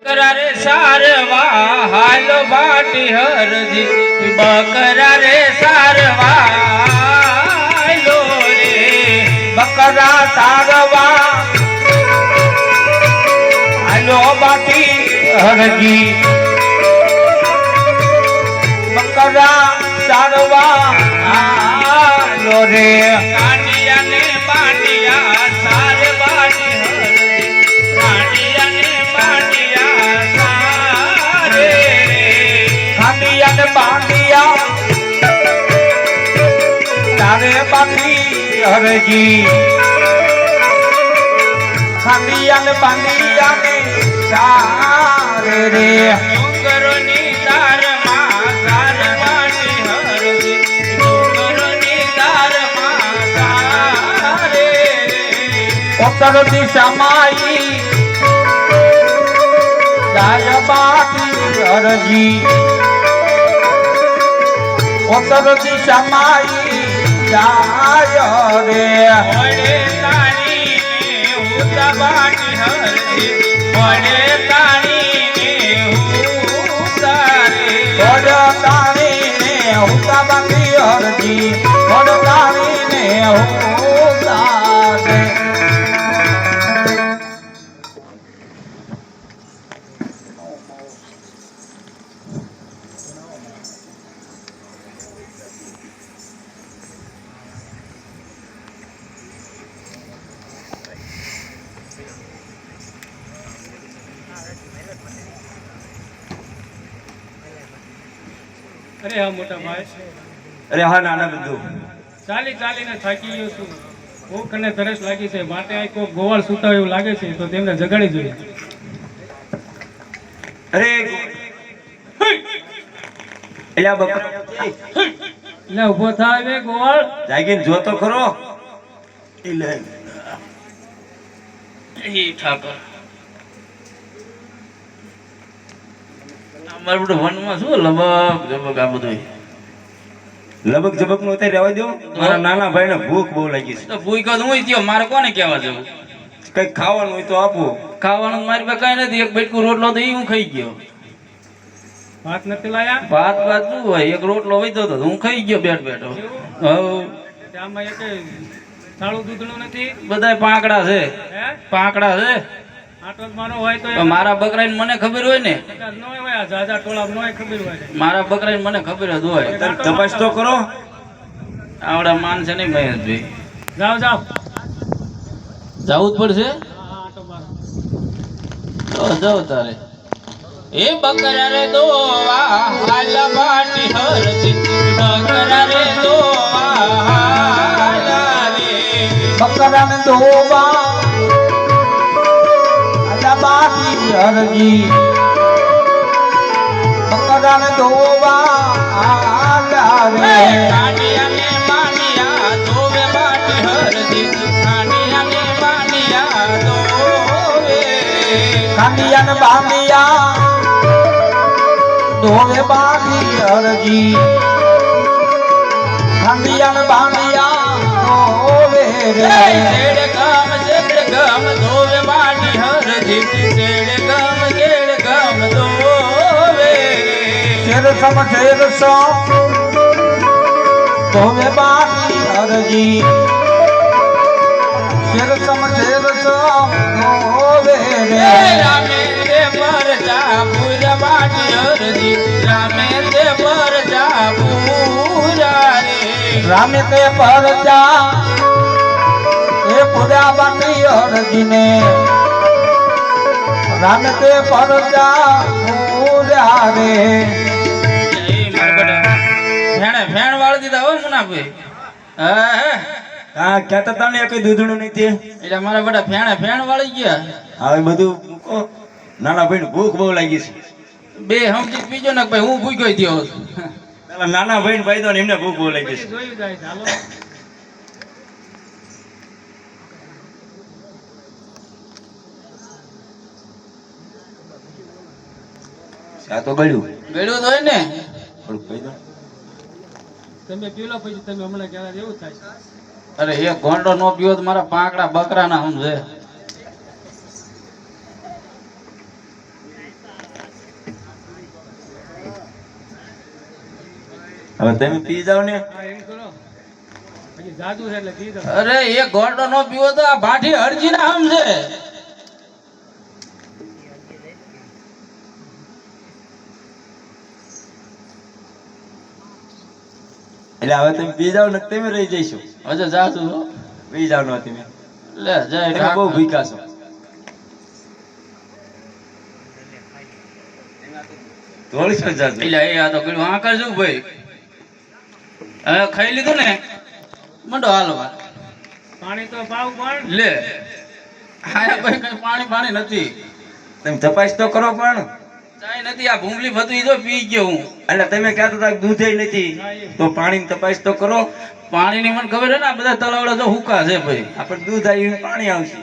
बकरा रे सारवा हालो बाटी हरजी बकरा रे सारवा हालो रे बकरा सारवा हालो बाटी हरजी बकरा सारवा हालो रे कांडिया ने बाटिया सार बाटी हरजी कांडिया ने बाटिया सारे कांडिया ने बाटिया सारे बाटी हरजी कांडिया ने बाटिया ने सारे रे डोंगरोनी तार मा सार बाटी हरजी डोंगरोनी तार मा सारे उत्तर दिशा माई जाय बाटी हरजी उत्तर दिशा माई जाय रे ओडे ताणी ने हुता बाटी हरजी ओडे ताणी ने हुता रे ओडे ताणी ने हुता बाटी हरजी ओडे ताणी ने हुता रे अरे हाँ मोटा भाई अरे हाँ नाना बंधु चाली चाली ने થાકી ગયો છું ભૂખ અને તરસ લાગી છે માટે આ કોઈ ગોવાળ સૂતા એવું લાગે છે તો તેમને જગાડી જોઈએ अरे एला बकरा એટલે ઊભો થાય બે ગોવાળ જાગીને જો તો ખરો એલે એ ઠાકર અમારું બધું વનમાં શું લબક જબક આ બધું લબક જબક નું અત્યારે રહેવા દો મારા નાના ભાઈને ભૂખ બહુ લાગી છે તો ભૂખ્યો તો હું થયો મારે કોને કહેવા જવું કઈક ખાવાનું હોય તો આપો ખાવાનું મારી પાસે કઈ નથી એક બેટકું રોટલો તો એ હું ખાઈ ગયો ભાત નથી લાયા ભાત ભાત શું હોય એક રોટલો વધ્યો તો હું ખાઈ ગયો બેઠ બેઠો હવે આમાં એક થાળું દૂધનું નથી બધાય પાંકડા છે હે પાંકડા છે આટલો જ મારો હોય તો તો મારા બકરાને મને ખબર હોય ને કદાચ ન હોય આ જાજા ટોળા ન હોય ખબર હોય મારા બકરાને મને ખબર જ હોય તપાસ તો કરો આવડા માન છે નહીં મહેશભાઈ જાઓ જાઓ જવું જ પડશે હા આટો મારો તો જાઓ તારે એ બકરા રે દોવા હાલ બાટી હરજી બકરા રે દોવા હાલ રે બકરા ને ધોવા આલા બાટી હરજી બકરા ને ધોવા આલા રે કાંડિયા ને બાંડિયા ધોવે બાટી હરજી કાંડિયા ને બાંડિયા ધોવે કાંડિયા ને બાંડિયા ધોવે બાટી હરજી કાંડિયા ને બાંડિયા ધોવે રે શેડ ગમ ધોવે બાટી હરજી શેડ ગમ ધોવે શેર સમ ધોવે બાટી હરજી શેર સમ ધોવે રે રામે તે પર જા પૂજા બાટી હરજી રામે તે પર જા પૂજા રે રામે તે પરજા એ પૂરા બાટી હરજી ને રામે તે પરજા પૂરા રે ફેણ વાળી દીધા હો મુનાભાઈ હા હા કહેતા તા ને કઈ દૂધણું નથી એટલે મારા બધા ફેણ વાળી ગયા હવે બધું મૂકો નાના ભાઈને ભૂખ બહુ લાગી છે બે સમજી બીજો ને ભાઈ હું ભૂખ્યો થયો છું પેલા નાના ભાઈને ભાઈ દો ને એમને ભૂખ બહુ લાગી છે જોયું જાય ચાલો આ તો ગળ્યું ગળ્યું તો હોય ને થોડુંક કહી દો તમે પીલો પછી તમે હમણાં કહેવા એવું થાય અરે એક ઘોંડો નો પીવો તો મારા પાંકડા બકરા ના સમજે હવે તમે પી જાવ ને. હા એમ કરો હજી જાદુ છે એટલે પી દો. અરે એ ગોળો નો પીવો તો આ ભાઠી હરજી ના આમ છે. એટલે હવે તમે પી જાવ ને તમે રહી જઈશું. હજુ જાતું હો. પી જાવ ને તમે. લે જય તમે બહુ ઠાકોર. ભૂખ્યા છો. થોડી શું જાજુ? એટલે એ આ તો પેલું હા કરજો ભાઈ. હવે ખાઈ લીધું ને મંડો હાલવા. પાણી તો પાવ પણ લે હા ભાઈ કઈ પાણી નથી. તમે તપાસ તો કરો પણ. ચાય નથી આ ભૂંગળી ભતું જો પી ગયો હું. એટલે તમે કહેતા હતા કે દૂધે નથી તો પાણીની તપાસ તો કરો. પાણીની મને ખબર છે ને આ બધા તલાવડા તો હુકા છે ભાઈ. આપણે દૂધ આવ્યું પાણી આવશે.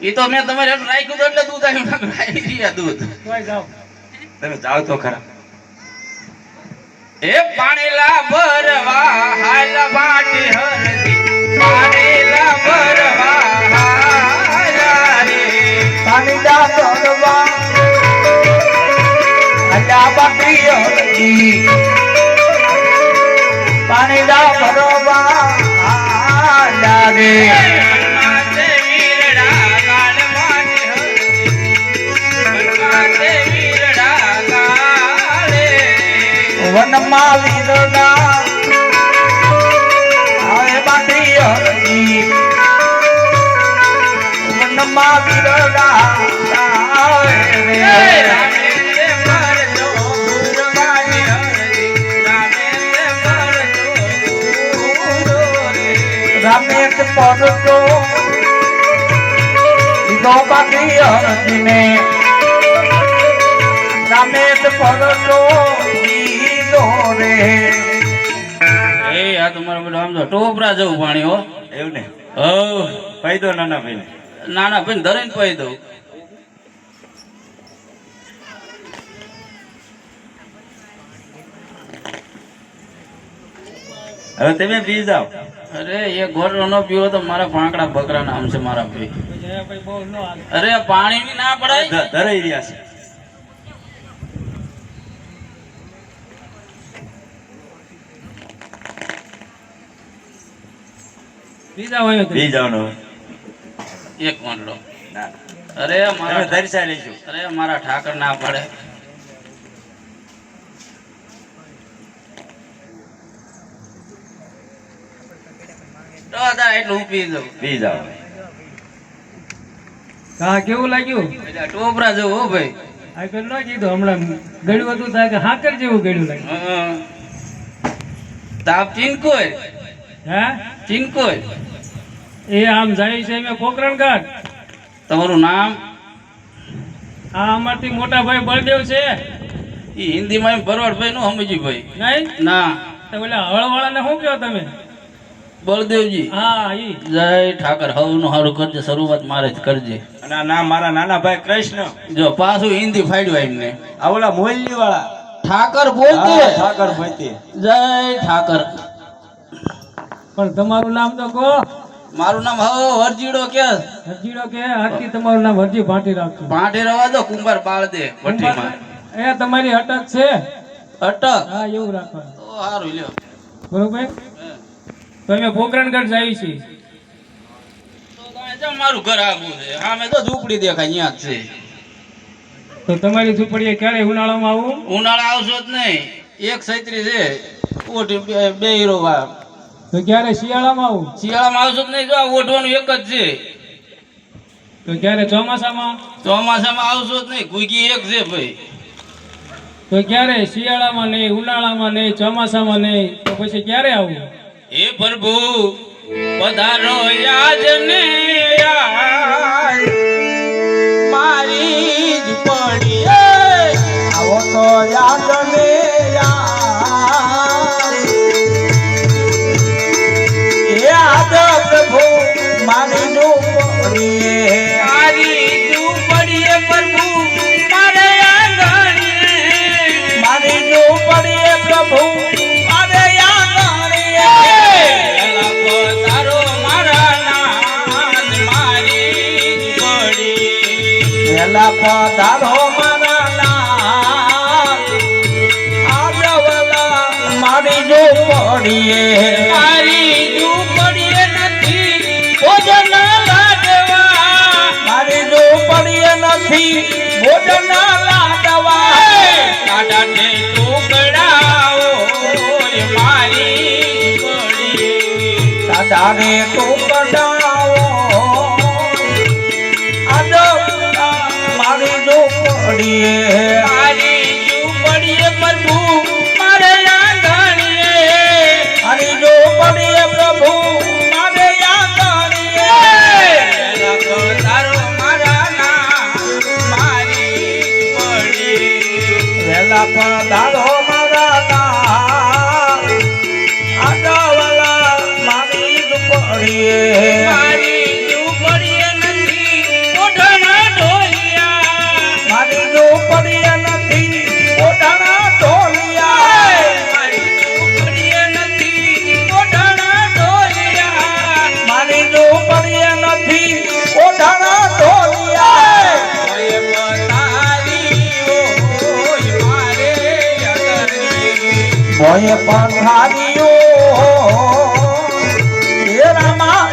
એ તો મેં તમારે એટલું રાખ્યું તો એટલે દૂધ આવ્યું રાખી રહ્યા દૂધ. તોય જાઓ. તમે જાઓ તો ખરા. એ પાણીલા ભરવા હાલ વાટી હરદી પાણીલા ભરવા હાલ રે પાણી દા ભરવા આલા બાટી હરજી પાણી દા ભરવા આલા રે માતે વીરડા ગાલ વાટી હરદી માતે વીરડા ગાલે વનમાં વીરડા આવે બાટી હરજી વનમાં વીરડા આવે રે રામેન્દ્ર પરજો ગુરવાણી હરદી રામેન્દ્ર પરજો ગુરો રે રમેશ પડતો દીધો બાકી હરજીને રમેશ પડતો દીધો રે એ આ તમારે બધું આમ તો ટોપરા જવું પાણી હો. એવું ને હો ફાયદો નાના ભાઈ ને. નાના ભાઈ ધરીને પી દઉં. હવે તમે પી જાઓ. અરે એ ગોળો નો પીવો તો મારા પાંકડા બકરા નામ છે મારા ભાઈ. જયાભાઈ બહુ ન હાલે. અરે પાણી ની ના પડાય. ધરાઈ રહ્યા છે. પી જાઓ અહીંયા પી તમે. જાઓ ને હવે. એક મંડળો. ના અરે તમે મારા દર્શા લઈશું. અરે મારા ઠાકર ના પડે. તો દા એટલું હું પી દઉં. પી જાઓ. હા કેવું લાગ્યું? એટલે ટોપરા જવું હો ભાઈ. આગળ ન કીધું હમણાં ગળ્યું હતું ત્યાં કે હાકર જેવું ગળ્યું લાગ્યું. હં. તાપ ચીનકોય હા ચીનકોય. એ આમ જાય છે મેં પોકરણ ઘાટ. તમારું નામ? આ અમારથી મોટા ભાઈ બળદેવ છે એ હિન્દીમાં ભરવાડભાઈ નું સમજી ભાઈ. નહીં ના તો ઓલા હળવાળાને શું કહો તમે? બળદેવજી. હા ઈ જય ઠાકર હવનું હારું કરજે. શરૂઆત મારે જ કરજે. અને આ નામ મારા નાના ભાઈ કૃષ્ણ. જો પાછું હિન્દી ફાડ્યું એમને. આ ઓલા મોલની વાળા. ઠાકર બોલતી. હા, ઠાકર ભાઈ. જય ઠાકર. પણ તમારું નામ તો કહો. મારું નામ હવ હરજીડો કે હરજીડો કે આખી તમારું નામ હરજી ભાટી રાખજો. ભાંઠે રવા દો કુંભાર બાળ દે ભઠ્ઠીમાં. એ તમારી અટક છે. અટક હા એવું રાખવાનું. તો સારું લ્યો. બરોબર તો અમે પોકરણગઢ જઈએ છીએ. તો કાંઈ જો મારું ઘર આવું છે. હા મેં તો ઝૂંપડી દેખાય અહીંયા જ છે. તો તમારી ઝૂંપડીએ ક્યારે ઉનાળામાં આવું? ઉનાળા આવશો જ નહીં. એક છત્રી છે ઓઢી બે હીરો વાર. તો ક્યારે શિયાળામાં આવું? શિયાળામાં આવશો જ નહીં. જો આ ઓઢવાનું એક જ છે. તો ક્યારે ચોમાસામાં? ચોમાસામાં આવશો જ નહીં. ગુગી એક છે ભાઈ. તો ક્યારે શિયાળામાં નહીં, ઉનાળામાં નહીં, ચોમાસામાં નહીં, તો પછી ક્યારે આવું? હે પ્રભુ પધારો યાદ ને યાદ મારી જ પડી. આવો તો યાદ ને યાદ પ્રભુ મારી ઝૂંપડીએ મારી ઝૂંપડીએ પ્રભુ મારે આંગણીએ. મારી ઝૂંપડીએ પ્રભુ મારે આંગણીએ એલા પધારો મારા નાથ મારી જ પડી. પેલા પધારો મારા નાથ આજ મારી ઝૂંપડીએ મારી ઝૂંપડીએ નથી ભોજન લાડવા મારી ઝૂંપડીએ નથી ભોજન લાડવા સાડાને ટુકડાઓ મારી ઝૂંપડીએ સાડાને ટુકડાઓ મારી ઝૂંપડીએ મારી ઝૂંપડીએ પ્રભુ મારે આંગણીએ મારી ઝૂંપડીએ પ્રભુ મારે આંગણીએ તારો મારા નામ મારી ઝૂંપડીએ વેલા પધારો મારા નામ આડાવાલા મારી ઝૂંપડીએ મારી ઝૂંપડીએ નથી ઓઢણા ઢોલિયા મારી ઝૂંપડીએ નથી ઓઢણા ઢોલિયા મારી ઝૂંપડીએ નથી ઓઢણા ઢોલિયા મારી ઝૂંપડીએ નથી ઓઢણા ઢોલિયા ઓય પધારી ઓય મારે અગરની મોય પધાર્યો હે રામા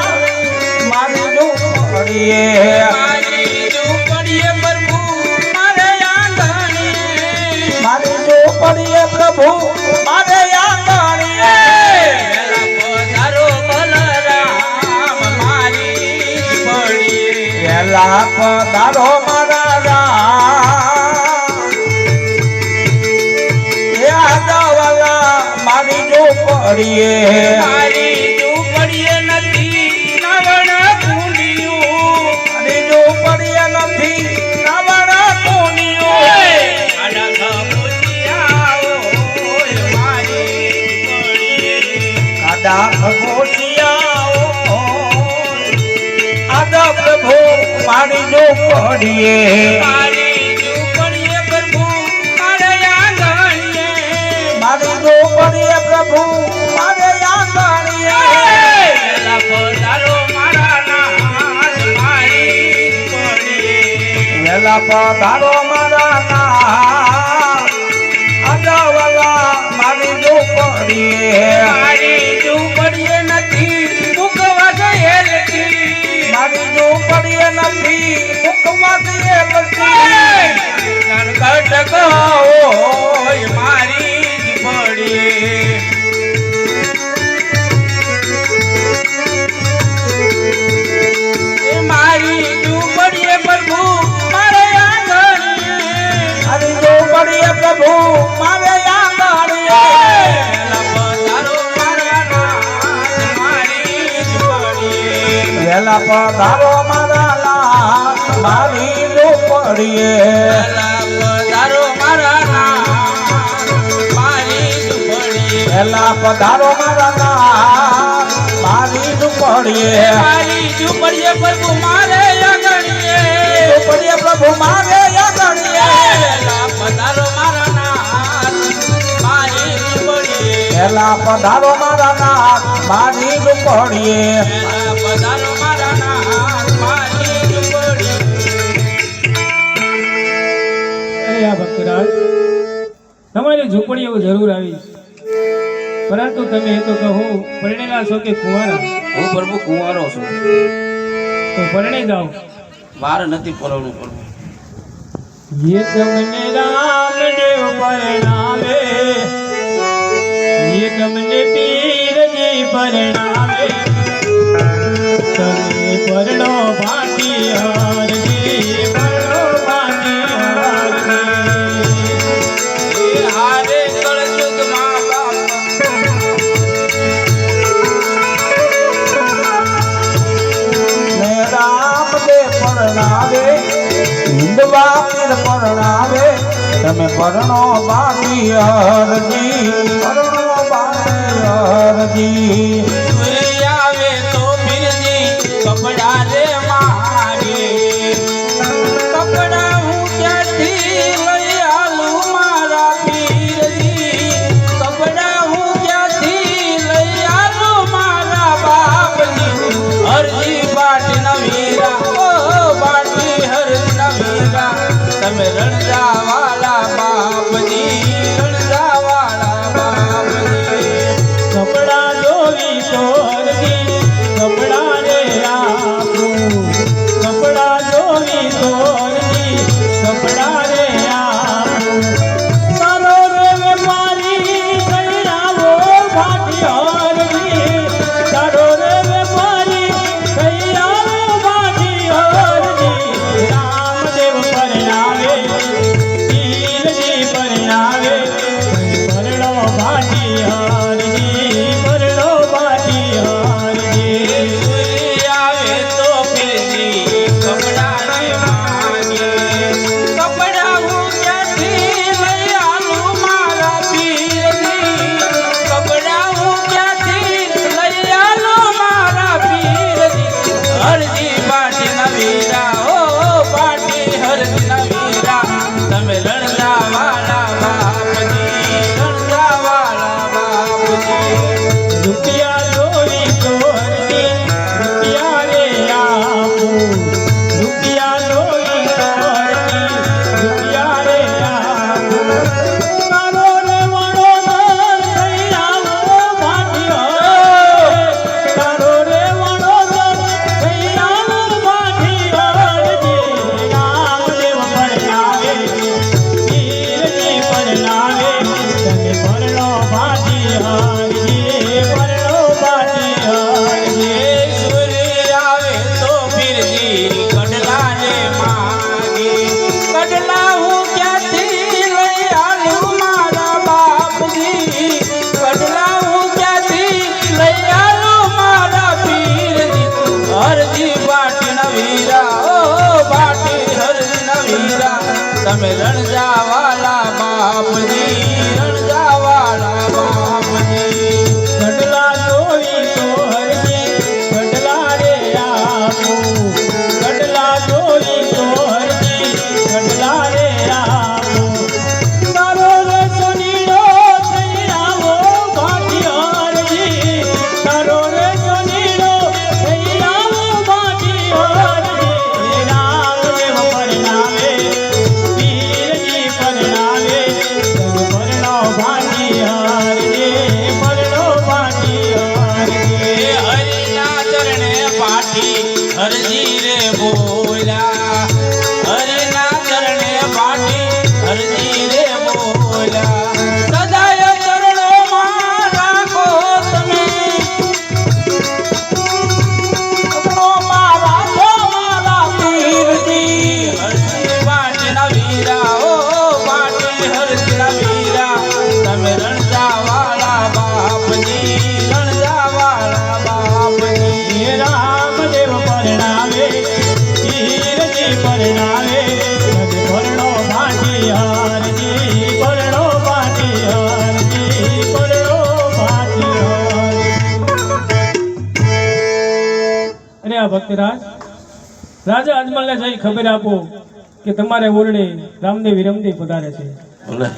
મારી ઝૂંપડીએ મારી ઝૂંપડીએ પ્રભુ મારે આંગણીએ મારી ઝૂંપડીએ પ્રભુ મારે આંગણીએ પધારો બલરામ મારી ઝૂંપડીએ વેલા પધારો મારા રામ હે આડાવાલા મારી ઝૂંપડીએ મારી ઝૂંપડીએ નથી નવણ કુંડિયું મારી ઝૂંપડીએ નથી નવણા કોણીઓ આડા ખબુચિયાઓ મારી ઝૂંપડીએ કાડા ખગોશિયાઓ આદા પ્રભુ મારી ઝૂંપડીએ મારી ઝૂંપડીએ પ્રભુ મારે આંગણીએ મારી ઝૂંપડીએ પ્રભુ મારે આંગણીએ વેલા પધારો મારા નાથ મારી ઝૂંપડીએ વેલા પધારો મારા નામ આડાવાલા મારી ઝૂંપડીએ મારી ઝૂંપડીએ નથી મૂકવા ગયેલથી મારી ઝૂંપડીએ નથી મુખમાં દિયેલથી કટક હોય મારી ઝૂંપડીએ એ મારી ઝૂંપડીએ પ્રભુ મારે આંગણીએ મારી ઝૂંપડીએ પ્રભુ મારે આંગણીએ વેલા પધારો મારા નાથ મારી ઝૂંપડીએ વેલા પધારો મારા નામ મારી ઝૂંપડીએ વેલા પધારો મારા નાથ મારી ઝૂંપડીએ મારી ઝૂંપડીએ પ્રભુ મારે આંગણીએ ઝૂંપડીએ પ્રભુ મારે આંગણીએ વેલા પધારો મારા નામ મારી ઝૂંપડીએ વેલા પધારો મારા નાથ મારી ઝૂંપડીએ વેલા પધારો મારા નામ મારી ઝૂંપડીએ અરે આ ભક્તરાજ તમારી ઝૂંપડી એવું જરૂર આવીશ પરંતુ તમે એ તો કહો પરણેલા છો કે કુંવારા હું પ્રભુ કુંવારો છું તો પરણી જાઓ વાર નથી પરણું પ્રભુ ये તમને રામ દેવ પરણાવે ये તમને પીરજી પરણાવે તમે પરણો ભાટી હારજી પરણો ભાટી હારજી હારે કળજુગ માં બાપ ને રામ દેવ પરણાવે હિંદવા પીર પરણાવે તમે પરણો બાટી હરજી પરણો બાટી હરજી સુઈ આવે તો પીરજી કપડા રે મારે કપડા હું ક્યાંથી લઈ આલું મારા પીરજી કપડા હું ક્યાંથી લઈ આલું મારા બાપજી હરજી બાટી નવીરા ઓ બાટી હરજી નવીરા તમે રણજા વાળા બાપજી રણજા વાળા બાપજી કડલા હું ક્યાંથી લઈ આલું મારા બાપજી કડલા હું ક્યાંથી લઈ આલું મારા પીરજી હરજી બાટી ના વીરા ઓ બાટી હરજી ના વીરા તમે રણજાવાલા બાપજી રણજાવાલા બાપજી કડલા જોઈ તો હરજી કડલા રે આપો કડલા જોઈ તો હરજી કડલા રે આપો તારો રસોનીનો થઈ આવો બાટી હરજી તારો રસોનીનો થઈ આવો બાટી હરજી રામદેવ પરણાવે પીરજી પરણાવે પરણો બાટી હરજી પરણો બાટી હરજી હરિના ચરણે પાઠી હરજી રે બોલ્યા હરિના ચરણે પાઠી હરજી રે બોલ્યા સદાય ચરણોમાં રાખો તમે ચરણોમાં રાખો મારા પીરજી હરજી બાટીના વીરા ઓ બાટી હરજીના વીરા તમે રણજાવાલા બાપજી રણજાવાલા બાપજી હે રામદેવ પરણાવે પીરજી પરણાવે પરણો બાટી હરજી પરણો બાટી હરજી પરણો બાટી હરજી અરે આ ભક્તરાજ રાજા અજમલને જઈ ખબર આપો કે તમારે ઓરડે રામદેવ વિરમદેવ પધારે છે બોલે